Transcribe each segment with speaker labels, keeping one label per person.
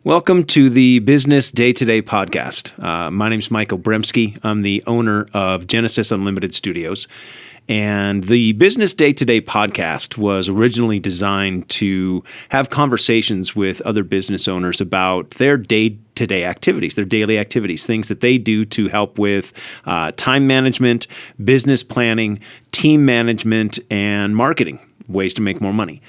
Speaker 1: Welcome to the Business Day-to-Day podcast. My name's Michael Bremski. I'm the owner of Genesis Unlimited Studios. And the Business Day-to-Day podcast was originally designed to have conversations with other business owners about their day-to-day activities, their daily activities, things that they do to help with time management, business planning, team management, and marketing, ways to make more money.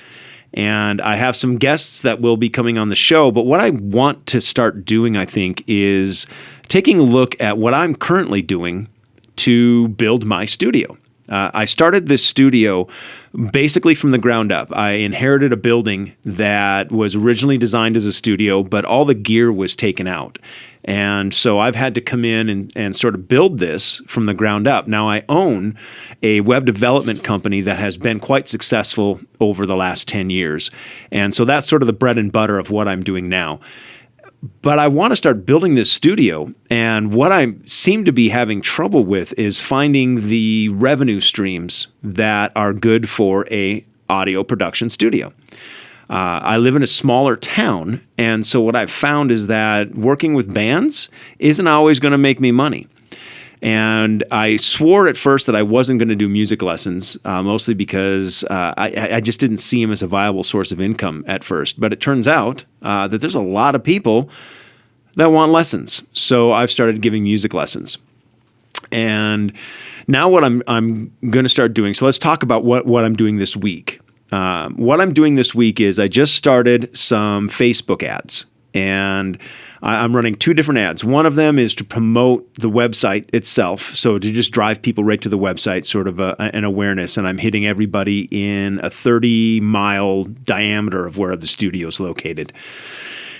Speaker 1: And I have some guests that will be coming on the show. But what I want to start doing, I think, is taking a look at what I'm currently doing to build my studio. I started this studio basically from the ground up. I inherited a building that was originally designed as a studio, but all the gear was taken out. And so I've had to come in and sort of build this from the ground up. Now I own a web development company that has been quite successful over the last 10 years. And so that's sort of the bread and butter of what I'm doing now. But I want to start building this studio, and what I seem to be having trouble with is finding the revenue streams that are good for a audio production studio. I live in a smaller town, and so what I've found is that working with bands isn't always going to make me money. And I swore at first that I wasn't going to do music lessons, mostly because I just didn't see them as a viable source of income at first. But it turns out that there's a lot of people that want lessons. So I've started giving music lessons. And now what I'm going to start doing, so let's talk about what I'm doing this week. What I'm doing this week is I just started some Facebook ads. And I'm running two different ads. One of them is to promote the website itself, so to just drive people right to the website, sort of an awareness. And I'm hitting everybody in a 30-mile diameter of where the studio is located.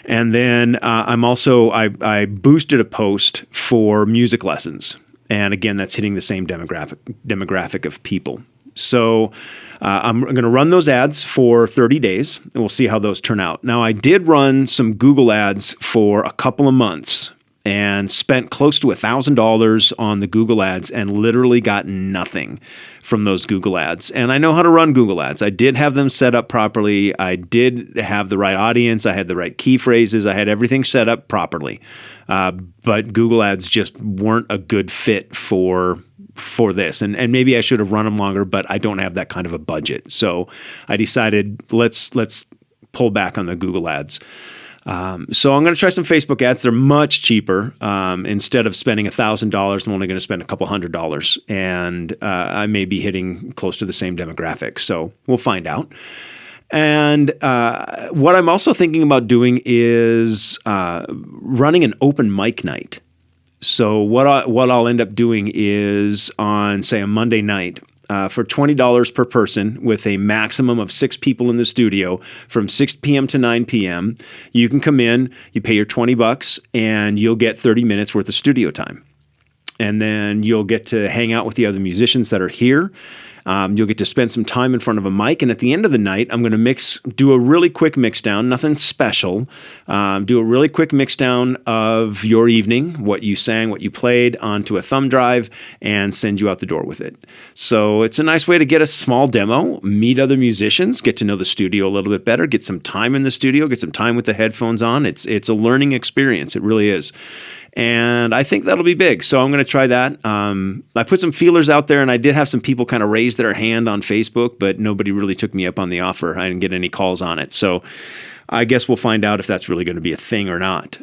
Speaker 1: And then I boosted a post for music lessons. And again, that's hitting the same demographic of people. So I'm going to run those ads for 30 days, and we'll see how those turn out. Now, I did run some Google ads for a couple of months and spent close to $1,000 on the Google ads and literally got nothing from those Google ads. And I know how to run Google ads. I did have them set up properly. I did have the right audience. I had the right key phrases. I had everything set up properly. But Google ads just weren't a good fit for this. And maybe I should have run them longer, but I don't have that kind of a budget. So I decided let's pull back on the Google ads. So I'm going to try some Facebook ads. They're much cheaper. Instead of spending $1,000, I'm only going to spend a couple $100, and I may be hitting close to the same demographic. So we'll find out. And what I'm also thinking about doing is running an open mic night. So what I'll end up doing is on, say, a Monday night, for $20 per person with a maximum of 6 people in the studio from 6 p.m. to 9 p.m., you can come in, you pay your $20, and you'll get 30 minutes worth of studio time. And then you'll get to hang out with the other musicians that are here. You'll get to spend some time in front of a mic, and at the end of the night, I'm going to do a really quick mix down, nothing special. Do a really quick mix down of your evening, what you sang, what you played, onto a thumb drive, and send you out the door with it. So it's a nice way to get a small demo, meet other musicians, get to know the studio a little bit better, get some time in the studio, get some time with the headphones on. It's a learning experience. It really is. And I think that'll be big. So I'm going to try that. I put some feelers out there, and I did have some people kind of raise their hand on Facebook, but nobody really took me up on the offer. I didn't get any calls on it. So I guess we'll find out if that's really going to be a thing or not.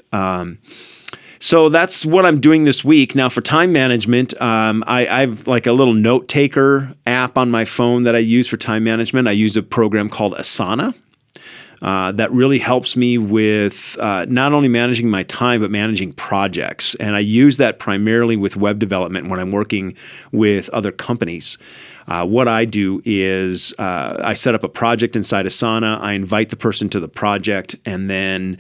Speaker 1: So that's what I'm doing this week. Now for time management, I've like a little note taker app on my phone that I use for time management. I use a program called Asana. That really helps me with not only managing my time, but managing projects. And I use that primarily with web development when I'm working with other companies. What I do is I set up a project inside Asana. I invite the person to the project, and then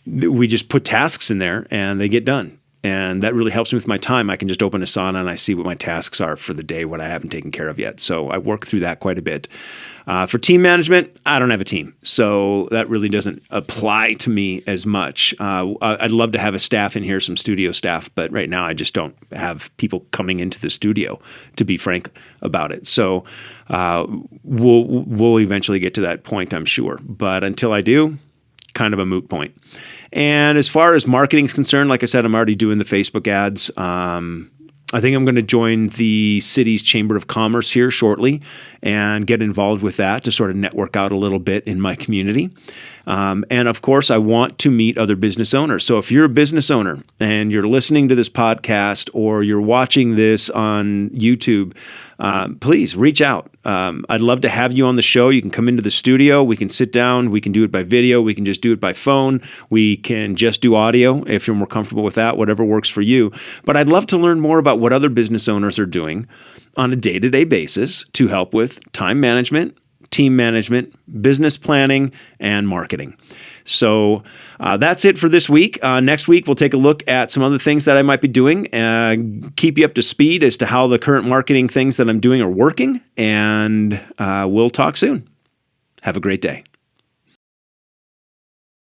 Speaker 1: we just put tasks in there, and they get done. And that really helps me with my time. I can just open Asana and I see what my tasks are for the day, what I haven't taken care of yet. So I work through that quite a bit. For team management, I don't have a team. So that really doesn't apply to me as much. I'd love to have a staff in here, some studio staff, but right now I just don't have people coming into the studio, to be frank about it. So we'll eventually get to that point, I'm sure. But until I do, kind of a moot point. And as far as marketing is concerned, like I said, I'm already doing the Facebook ads. I think I'm going to join the city's Chamber of Commerce here shortly and get involved with that to sort of network out a little bit in my community. And of course, I want to meet other business owners. So if you're a business owner and you're listening to this podcast or you're watching this on YouTube, please reach out. I'd love to have you on the show. You can come into the studio. We can sit down. We can do it by video. We can just do it by phone. We can just do audio if you're more comfortable with that, whatever works for you. But I'd love to learn more about what other business owners are doing on a day-to-day basis to help with time management, team management, business planning, and marketing. So that's it for this week. Next week, we'll take a look at some other things that I might be doing, keep you up to speed as to how the current marketing things that I'm doing are working, and we'll talk soon. Have a great day.